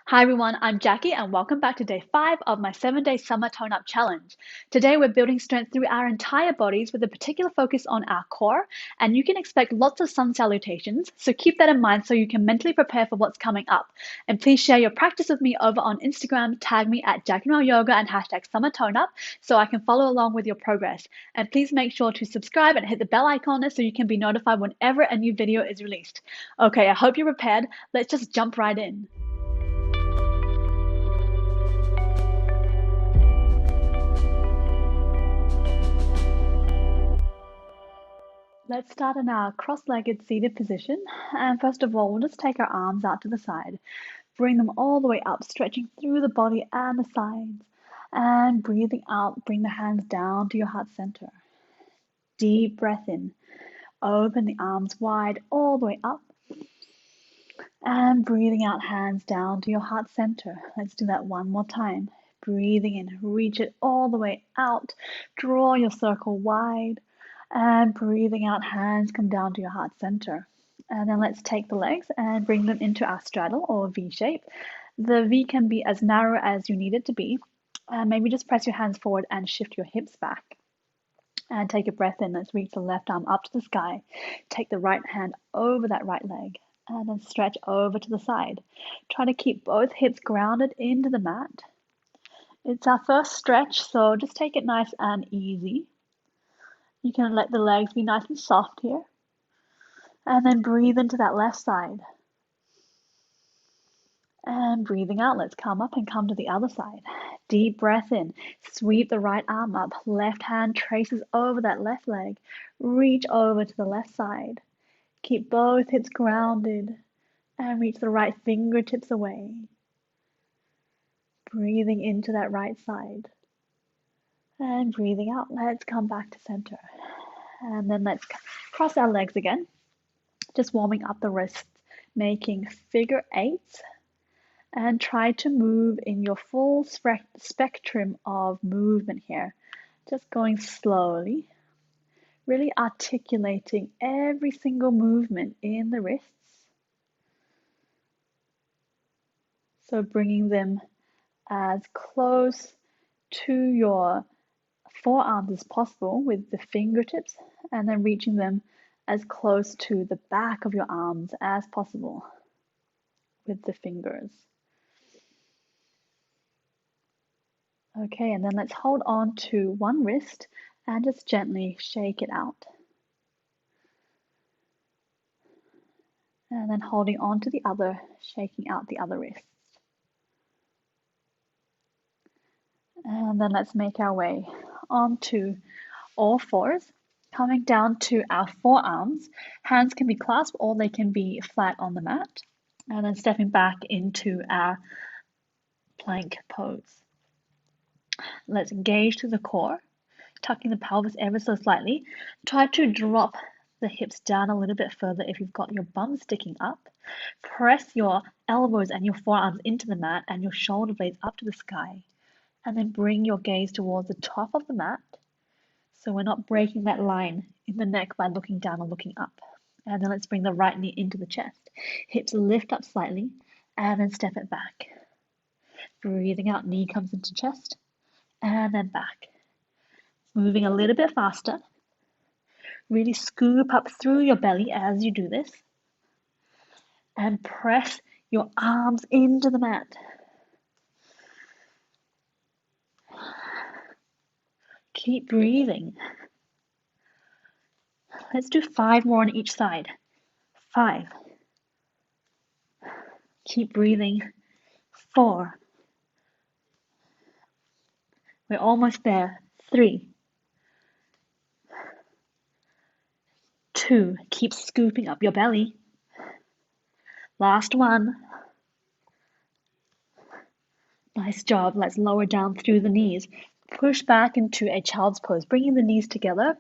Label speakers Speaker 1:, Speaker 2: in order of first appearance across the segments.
Speaker 1: Hi everyone, I'm Jacqui and welcome back to day 5 of my 7-day summer tone up challenge. Today we're building strength through our entire bodies with a particular focus on our core, and you can expect lots of sun salutations, so keep that in mind so you can mentally prepare for what's coming up. And please share your practice with me over on Instagram, tag me at Jacqui Yoga and hashtag summer tone up so I can follow along with your progress. And please make sure to subscribe and hit the bell icon so you can be notified whenever a new video is released. Okay, I hope you're prepared. Let's just jump right in. Let's start in our cross-legged seated position. And first of all, we'll just take our arms out to the side. Bring them all the way up, stretching through the body and the sides. And breathing out, bring the hands down to your heart center. Deep breath in. Open the arms wide all the way up. And breathing out, hands down to your heart center. Let's do that one more time. Breathing in, reach it all the way out. Draw your circle wide. And breathing out, hands come down to your heart center. And then let's take the legs and bring them into our straddle or V shape. The V can be as narrow as you need it to be. And maybe just press your hands forward and shift your hips back. And take a breath in. Let's reach the left arm up to the sky. Take the right hand over that right leg. And then stretch over to the side. Try to keep both hips grounded into the mat. It's our first stretch, so just take it nice and easy. You can let the legs be nice and soft here. And then breathe into that left side. And breathing out, let's come up and come to the other side. Deep breath in. Sweep the right arm up. Left hand traces over that left leg. Reach over to the left side. Keep both hips grounded. And reach the right fingertips away. Breathing into that right side. And breathing out, let's come back to center. And then let's cross our legs again. Just warming up the wrists, making figure eights. And try to move in your full spectrum of movement here. Just going slowly, really articulating every single movement in the wrists. So bringing them as close to your forearms as possible with the fingertips, and then reaching them as close to the back of your arms as possible with the fingers. Okay, and then let's hold on to one wrist and just gently shake it out. And then holding on to the other, shaking out the other wrist. And then let's make our way onto all fours, coming down to our forearms. Hands can be clasped or they can be flat on the mat. And then stepping back into our plank pose. Let's engage to the core, tucking the pelvis ever so slightly. Try to drop the hips down a little bit further if you've got your bum sticking up. Press your elbows and your forearms into the mat and your shoulder blades up to the sky. And then bring your gaze towards the top of the mat. So we're not breaking that line in the neck by looking down or looking up. And then let's bring the right knee into the chest. Hips lift up slightly and then step it back. Breathing out, knee comes into chest and then back. Moving a little bit faster. Really scoop up through your belly as you do this. And press your arms into the mat. Keep breathing. Let's do 5 more on each side. 5. Keep breathing. 4. We're almost there. 3. 2. Keep scooping up your belly. Last one. Nice job. Let's lower down through the knees. Push back into a child's pose, bringing the knees together,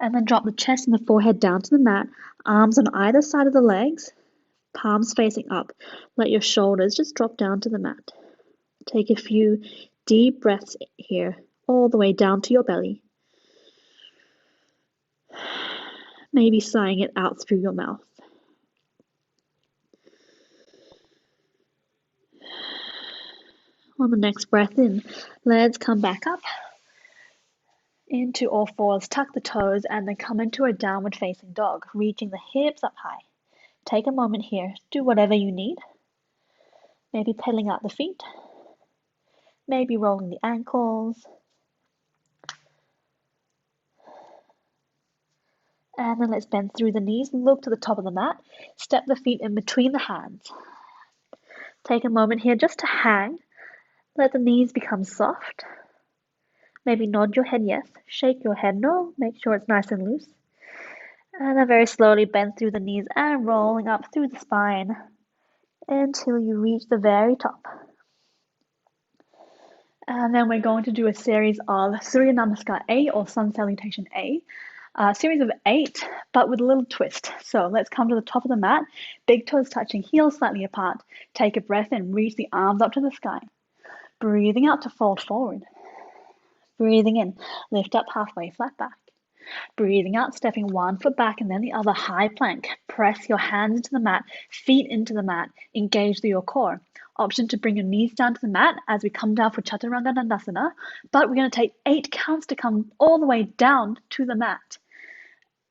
Speaker 1: and then drop the chest and the forehead down to the mat. Arms on either side of the legs, palms facing up. Let your shoulders just drop down to the mat. Take a few deep breaths here, all the way down to your belly. Maybe sighing it out through your mouth. On the next breath in, let's come back up into all fours, tuck the toes, and then come into a downward facing dog, reaching the hips up high. Take a moment here, do whatever you need. Maybe pedaling out the feet, maybe rolling the ankles. And then let's bend through the knees, look to the top of the mat, step the feet in between the hands. Take a moment here just to hang, let the knees become soft. Maybe nod your head yes, shake your head no, make sure it's nice and loose. And then very slowly bend through the knees and rolling up through the spine until you reach the very top. And then we're going to do a series of Surya Namaskar A or Sun Salutation A. A series of 8, but with a little twist. So let's come to the top of the mat, big toes touching, heels slightly apart. Take a breath in, reach the arms up to the sky. Breathing out to fold forward. Breathing in, lift up halfway, flat back. Breathing out, stepping one foot back and then the other, high plank. Press your hands into the mat, feet into the mat, engage through your core. Option to bring your knees down to the mat as we come down for Chaturanga Dandasana, but we're going to take 8 counts to come all the way down to the mat.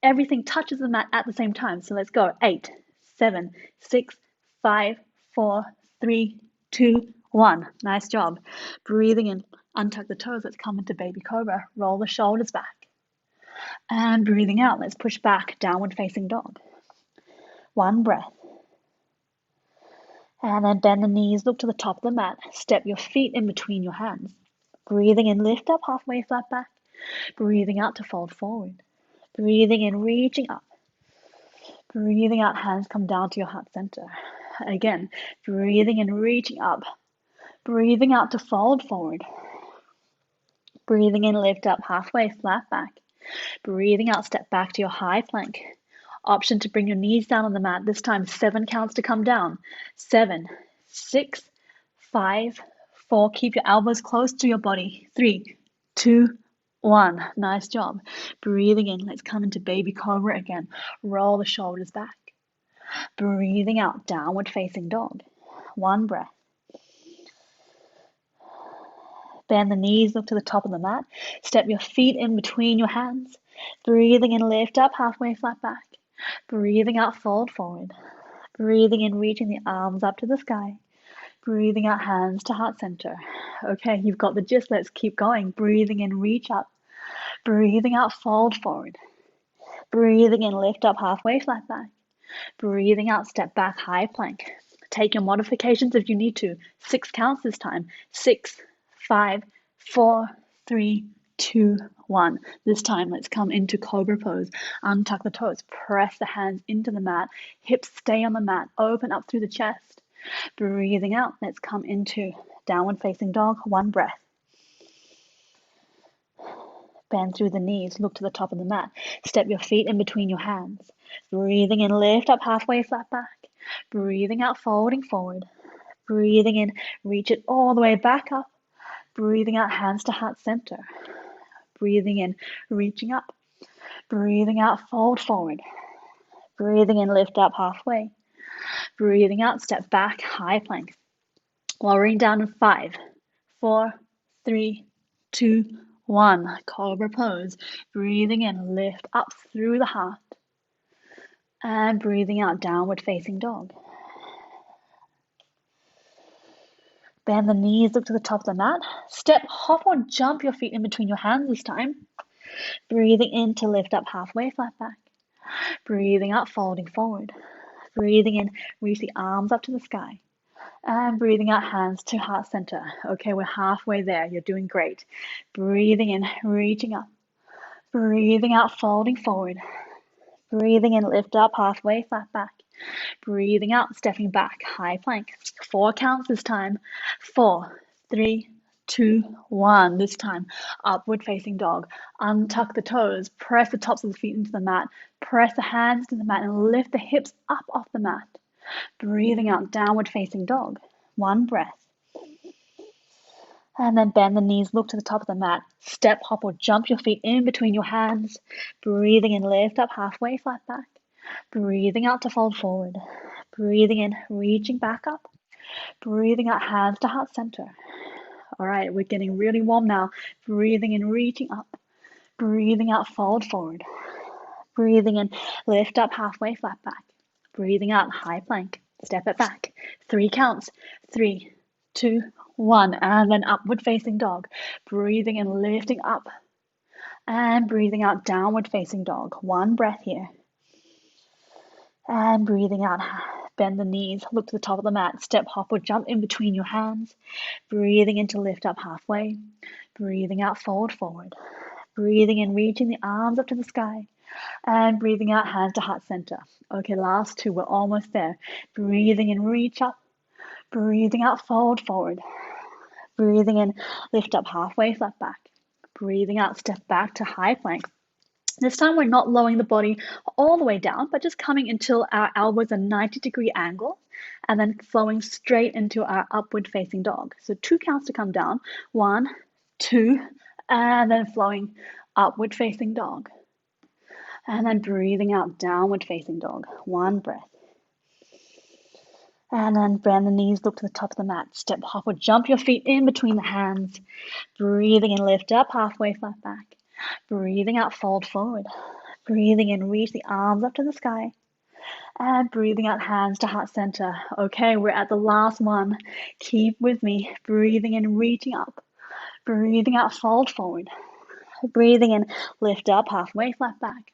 Speaker 1: Everything touches the mat at the same time. So let's go. 8, 7, 6, 5, 4, 3, 2, 1. Nice job. Breathing in, untuck the toes. Let's come into baby cobra. Roll the shoulders back. And breathing out, let's push back, downward facing dog. One breath. And then bend the knees, look to the top of the mat. Step your feet in between your hands. Breathing in, lift up halfway, flat back. Breathing out to fold forward. Breathing in, reaching up. Breathing out, hands come down to your heart center. Again, breathing in, reaching up. Breathing out to fold forward. Breathing in, lift up halfway, flat back. Breathing out, step back to your high plank. Option to bring your knees down on the mat. This time, 7 counts to come down. 7, 6, 5, 4. Keep your elbows close to your body. 3, 2, 1. Nice job. Breathing in. Let's come into baby cobra again. Roll the shoulders back. Breathing out. Downward facing dog. One breath. Bend the knees, look to the top of the mat. Step your feet in between your hands. Breathing in, lift up halfway, flat back. Breathing out, fold forward. Breathing in, reaching the arms up to the sky. Breathing out, hands to heart center. Okay, you've got the gist. Let's keep going. Breathing in, reach up. Breathing out, fold forward. Breathing in, lift up halfway, flat back. Breathing out, step back, high plank. Take your modifications if you need to. 6 counts this time. 6, 5, 4, 3, 2, 1. This time, let's come into cobra pose. Untuck the toes. Press the hands into the mat. Hips stay on the mat. Open up through the chest. Breathing out. Let's come into downward facing dog. One breath. Bend through the knees. Look to the top of the mat. Step your feet in between your hands. Breathing in, lift up halfway, flat back. Breathing out, folding forward. Breathing in, reach it all the way back up. Breathing out, hands to heart center. Breathing in, reaching up. Breathing out, fold forward. Breathing in, lift up halfway. Breathing out, step back, high plank. Lowering down in 5, 4, 3, 2, 1. Cobra pose. Breathing in, lift up through the heart. And breathing out, downward facing dog. Bend the knees, look to the top of the mat. Step, hop or jump your feet in between your hands this time. Breathing in to lift up halfway, flat back. Breathing out, folding forward. Breathing in, reach the arms up to the sky. And breathing out, hands to heart center. Okay, we're halfway there. You're doing great. Breathing in, reaching up. Breathing out, folding forward. Breathing in, lift up halfway, flat back. Breathing out, stepping back, high plank. 4 counts this time. 4, 3, 2, 1. This time, upward facing dog. Untuck the toes. Press the tops of the feet into the mat. Press the hands to the mat and lift the hips up off the mat. Breathing out, downward facing dog. One breath. And then bend the knees, look to the top of the mat. Step, hop, or jump your feet in between your hands. Breathing in, lift up halfway, flat back. Breathing out to fold forward. Breathing in, reaching back up. Breathing out, hands to heart center. All right, we're getting really warm now. Breathing in, reaching up. Breathing out, fold forward. Breathing in, lift up halfway, flat back. Breathing out, high plank. Step it back. 3 counts. 3, 2, 1. And then upward facing dog. Breathing in, lifting up. And breathing out, downward facing dog. 1 breath here. And breathing out, bend the knees, look to the top of the mat, step, hop, or jump in between your hands. Breathing in to lift up halfway. Breathing out, fold forward. Breathing in, reaching the arms up to the sky. And breathing out, hands to heart center. Okay, last 2, we're almost there. Breathing in, reach up. Breathing out, fold forward. Breathing in, lift up halfway, flat back. Breathing out, step back to high plank. This time we're not lowering the body all the way down, but just coming until our elbows are 90-degree angle and then flowing straight into our upward facing dog. So 2 counts to come down. 1, 2, and then flowing upward facing dog. And then breathing out, downward facing dog. 1 breath. And then bend the knees, look to the top of the mat. Step, hop, or jump your feet in between the hands. Breathing in, lift up, halfway, flat back. Breathing out, fold forward. Breathing in, reach the arms up to the sky. And breathing out, hands to heart center. Okay, we're at the last one. Keep with me. Breathing in, reaching up. Breathing out, fold forward. Breathing in, lift up, halfway, flat back.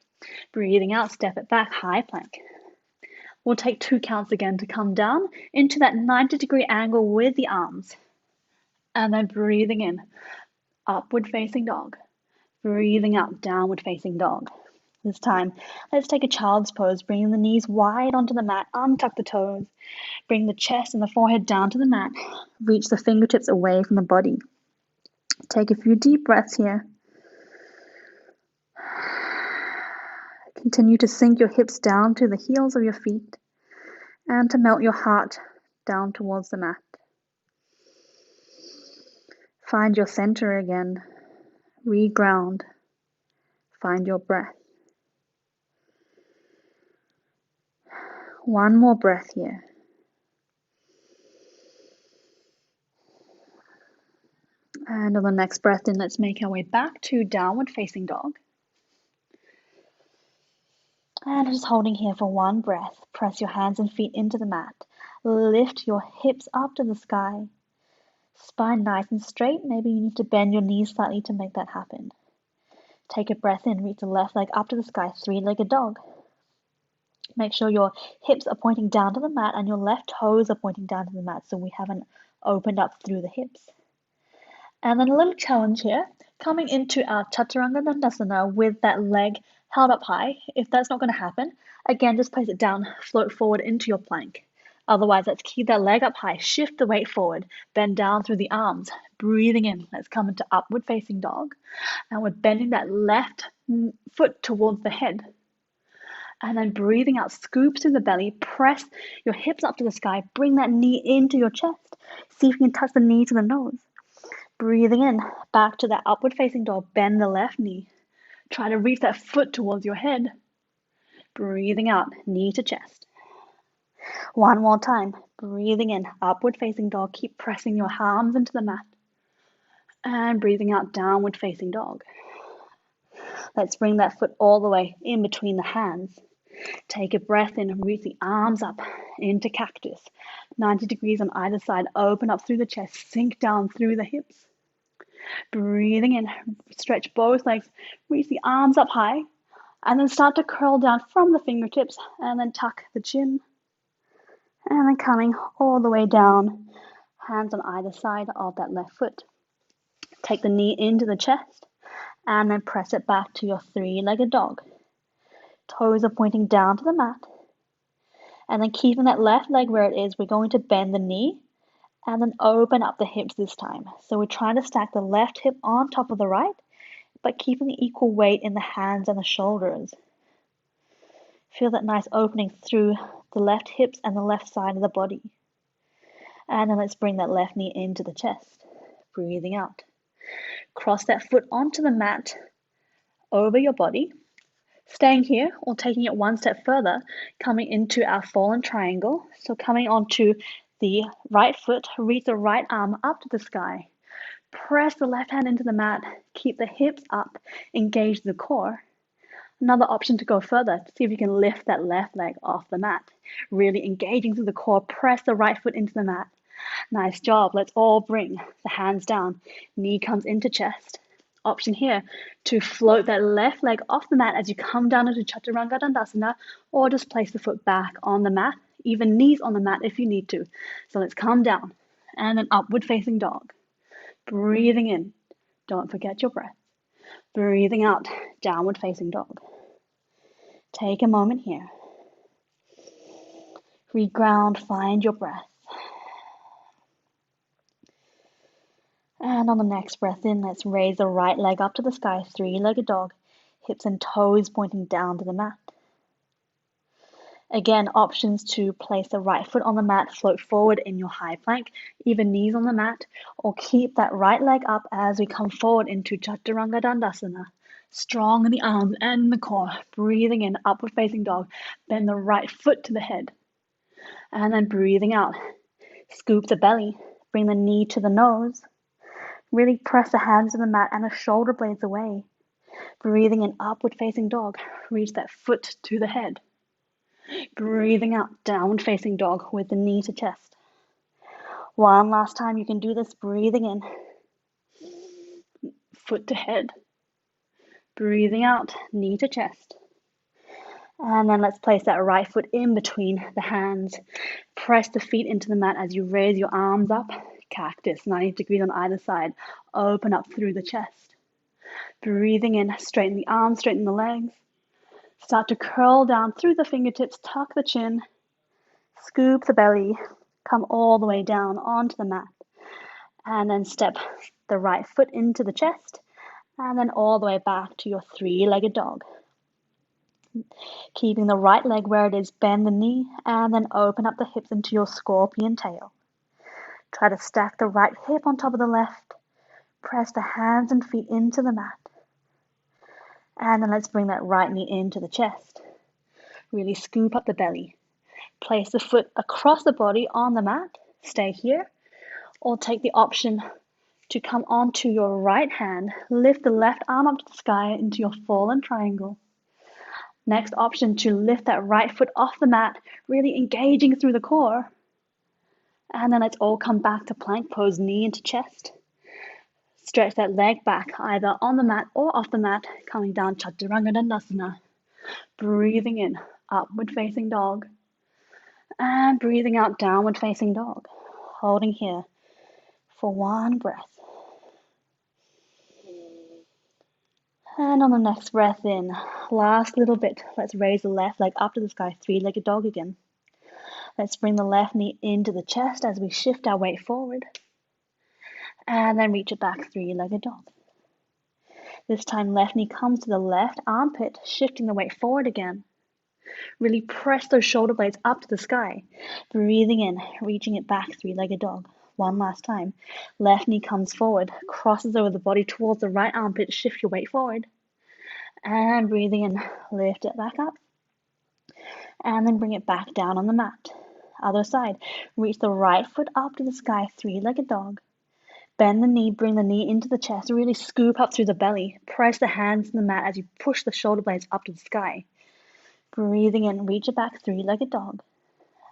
Speaker 1: Breathing out, step it back, high plank. We'll take 2 counts again to come down into that 90-degree angle with the arms. And then breathing in, upward facing dog. Breathing out, downward facing dog. This time, let's take a child's pose, bringing the knees wide onto the mat, untuck the toes. Bring the chest and the forehead down to the mat. Reach the fingertips away from the body. Take a few deep breaths here. Continue to sink your hips down to the heels of your feet and to melt your heart down towards the mat. Find your center again. Reground. Find your breath. 1 more breath here. And on the next breath in, let's make our way back to downward facing dog. And just holding here for 1 breath. Press your hands and feet into the mat. Lift your hips up to the sky. Spine nice and straight. Maybe you need to bend your knees slightly to make that happen. Take a breath in. Reach the left leg up to the sky. 3-legged dog. Make sure your hips are pointing down to the mat and your left toes are pointing down to the mat so we haven't opened up through the hips. And then a little challenge here, coming into our Chaturanga Dandasana with that leg held up high. If that's not going to happen, again, just place it down, float forward into your plank. Otherwise, let's keep that leg up high, shift the weight forward, bend down through the arms, breathing in. Let's come into upward facing dog. And we're bending that left foot towards the head. And then breathing out, scoop through the belly, press your hips up to the sky, bring that knee into your chest. See if you can touch the knee to the nose. Breathing in, back to that upward facing dog, bend the left knee. Try to reach that foot towards your head. Breathing out, knee to chest. 1 more time, breathing in, upward facing dog, keep pressing your arms into the mat. And breathing out, downward facing dog. Let's bring that foot all the way in between the hands. Take a breath in and reach the arms up into cactus. 90 degrees on either side. Open up through the chest. Sink down through the hips. Breathing in. Stretch both legs. Reach the arms up high. And then start to curl down from the fingertips. And then tuck the chin. And then coming all the way down. Hands on either side of that left foot. Take the knee into the chest. And then press it back to your 3-legged dog. Toes are pointing down to the mat. And then keeping that left leg where it is, we're going to bend the knee and then open up the hips this time. So we're trying to stack the left hip on top of the right, but keeping the equal weight in the hands and the shoulders. Feel that nice opening through the left hips and the left side of the body. And then let's bring that left knee into the chest. Breathing out. Cross that foot onto the mat over your body. Staying here or taking it 1 step further, coming into our fallen triangle. So coming onto the right foot, reach the right arm up to the sky. Press the left hand into the mat. Keep the hips up. Engage the core. Another option to go further, to see if you can lift that left leg off the mat. Really engaging through the core. Press the right foot into the mat. Nice job. Let's all bring the hands down. Knee comes into chest. Option here to float that left leg off the mat as you come down into Chaturanga Dandasana, or just place the foot back on the mat, even knees on the mat if you need to. So let's come down and then upward facing dog. Breathing in. Don't forget your breath. Breathing out, downward facing dog. Take a moment here. Reground, find your breath. And on the next breath in, let's raise the right leg up to the sky, three-legged dog, hips and toes pointing down to the mat. Again, options to place the right foot on the mat, float forward in your high plank, even knees on the mat, or keep that right leg up as we come forward into Chaturanga Dandasana. Strong in the arms and the core, breathing in, upward facing dog, bend the right foot to the head. And then breathing out, scoop the belly, bring the knee to the nose. Really press the hands to the mat and the shoulder blades away. Breathing in, upward facing dog. Reach that foot to the head. Breathing out, downward facing dog with the knee to chest. One last time, you can do this. Breathing in, foot to head. Breathing out, knee to chest. And then let's place that right foot in between the hands. Press the feet into the mat as you raise your arms up. Cactus, 90 degrees on either side. Open up through the chest. Breathing in, straighten the arms, straighten the legs. Start to curl down through the fingertips, tuck the chin, scoop the belly, come all the way down onto the mat. And then step the right foot into the chest, and then all the way back to your three-legged dog. Keeping the right leg where it is, bend the knee, and then open up the hips into your scorpion tail. Try to stack the right hip on top of the left. Press the hands and feet into the mat. And then let's bring that right knee into the chest. Really scoop up the belly. Place the foot across the body on the mat. Stay here. Or take the option to come onto your right hand. Lift the left arm up to the sky into your fallen triangle. Next option to lift that right foot off the mat, really engaging through the core. And then let's all come back to plank pose, knee into chest. Stretch that leg back, either on the mat or off the mat, coming down Chaturanga Dandasana. Breathing in, upward facing dog. And breathing out, downward facing dog. Holding here for one breath. And on the next breath in, last little bit, let's raise the left leg up to the sky, three-legged dog again. Let's bring the left knee into the chest as we shift our weight forward. And then reach it back, three-legged dog. This time, left knee comes to the left armpit, shifting the weight forward again. Really press those shoulder blades up to the sky. Breathing in, reaching it back, three-legged dog. One last time. Left knee comes forward, crosses over the body towards the right armpit, shift your weight forward. And breathing in, lift it back up. And then bring it back down on the mat. Other side, reach the right foot up to the sky, three-legged dog. Bend the knee, bring the knee into the chest, really scoop up through the belly. Press the hands to the mat as you push the shoulder blades up to the sky. Breathing in, reach it back, three-legged dog.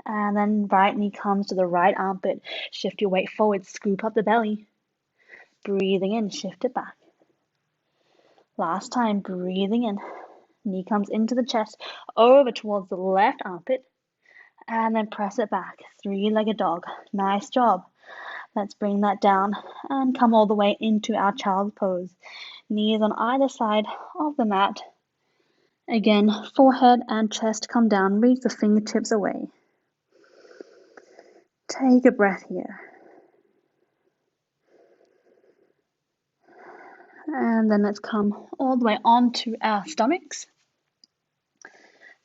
Speaker 1: And then right knee comes to the right armpit. Shift your weight forward, scoop up the belly. Breathing in, shift it back. Last time, breathing in. Knee comes into the chest, over towards the left armpit. And then press it back, three-legged dog. Nice job. Let's bring that down and come all the way into our child's pose. Knees on either side of the mat. Again, forehead and chest come down, reach the fingertips away. Take a breath here. And then let's come all the way onto our stomachs.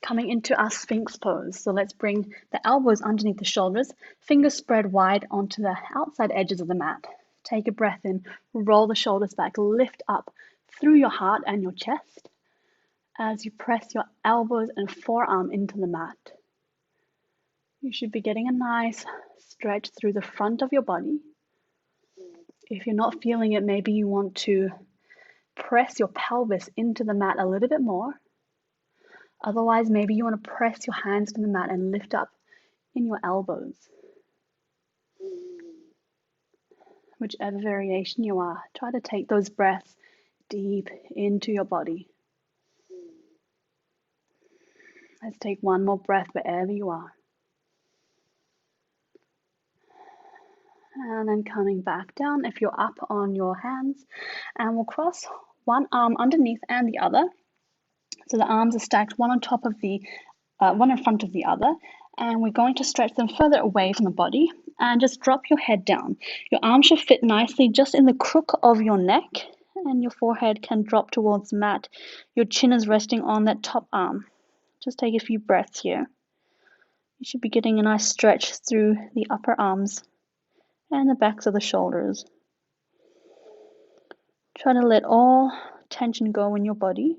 Speaker 1: Coming into our Sphinx pose. So let's bring the elbows underneath the shoulders, fingers spread wide onto the outside edges of the mat. Take a breath in, roll the shoulders back, lift up through your heart and your chest as you press your elbows and forearm into the mat. You should be getting a nice stretch through the front of your body. If you're not feeling it, maybe you want to press your pelvis into the mat a little bit more. Otherwise, maybe you want to press your hands to the mat and lift up in your elbows. Whichever variation you are, try to take those breaths deep into your body. Let's take one more breath wherever you are. And then coming back down if you're up on your hands, and we'll cross one arm underneath and the other. So the arms are stacked one on top of one in front of the other, and we're going to stretch them further away from the body and just drop your head down. Your arm should fit nicely just in the crook of your neck, and your forehead can drop towards the mat. Your chin is resting on that top arm. Just take a few breaths here. You should be getting a nice stretch through the upper arms and the backs of the shoulders. Try to let all tension go in your body.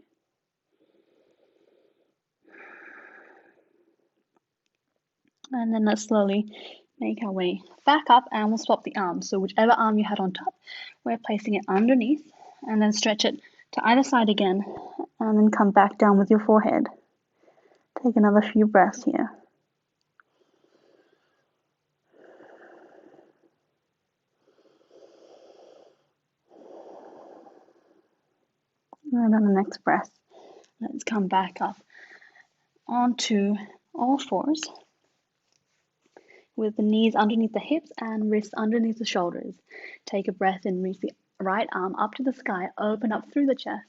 Speaker 1: And then let's slowly make our way back up, and we'll swap the arms. So whichever arm you had on top, we're placing it underneath, and then stretch it to either side again, and then come back down with your forehead. Take another few breaths here. And on the next breath, let's come back up onto all fours with the knees underneath the hips and wrists underneath the shoulders. Take a breath in, reach the right arm up to the sky, open up through the chest.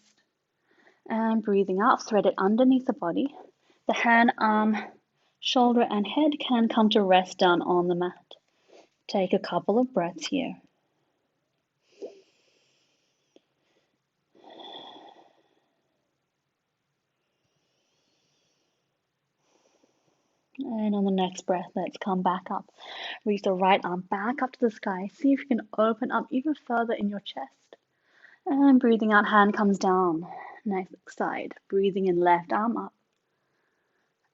Speaker 1: And breathing out, thread it underneath the body. The hand, arm, shoulder, and head can come to rest down on the mat. Take a couple of breaths here. And on the next breath, let's come back up. Reach the right arm back up to the sky. See if you can open up even further in your chest. And breathing out, hand comes down. Next side. Breathing in, left arm up.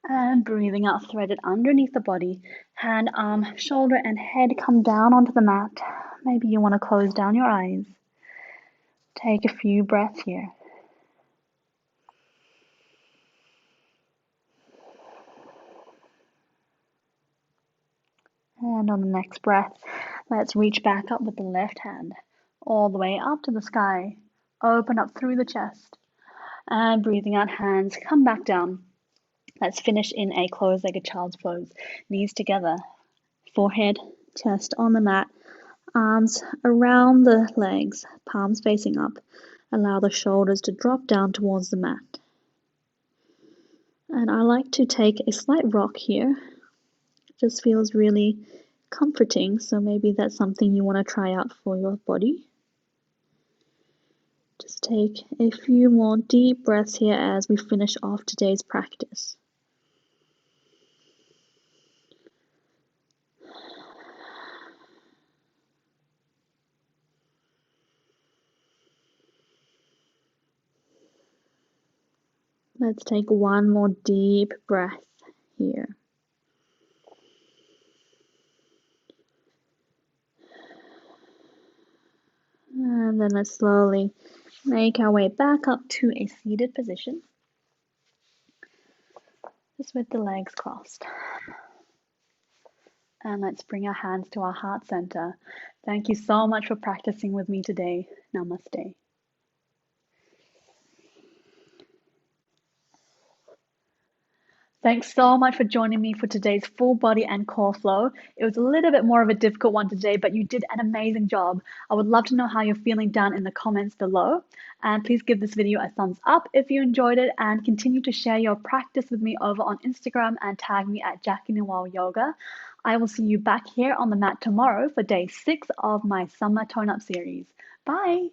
Speaker 1: And breathing out, thread it underneath the body. Hand, arm, shoulder, and head come down onto the mat. Maybe you want to close down your eyes. Take a few breaths here. And on the next breath, let's reach back up with the left hand, all the way up to the sky. Open up through the chest. And breathing out, hands come back down. Let's finish in a closed-legged child's pose. Knees together, forehead, chest on the mat, arms around the legs, palms facing up. Allow the shoulders to drop down towards the mat. And I like to take a slight rock here. It just feels really comforting, so maybe that's something you want to try out for your body. Just take a few more deep breaths here as we finish off today's practice. Let's take one more deep breath here. And then let's slowly make our way back up to a seated position, just with the legs crossed. And let's bring our hands to our heart center. Thank you so much for practicing with me today. Namaste. Thanks so much for joining me for today's full body and core flow. It was a little bit more of a difficult one today, but you did an amazing job. I would love to know how you're feeling down in the comments below. And please give this video a thumbs up if you enjoyed it, and continue to share your practice with me over on Instagram and tag me at Jacqui Noel Yoga. I will see you back here on the mat tomorrow for day 6 of my summer tone-up series. Bye!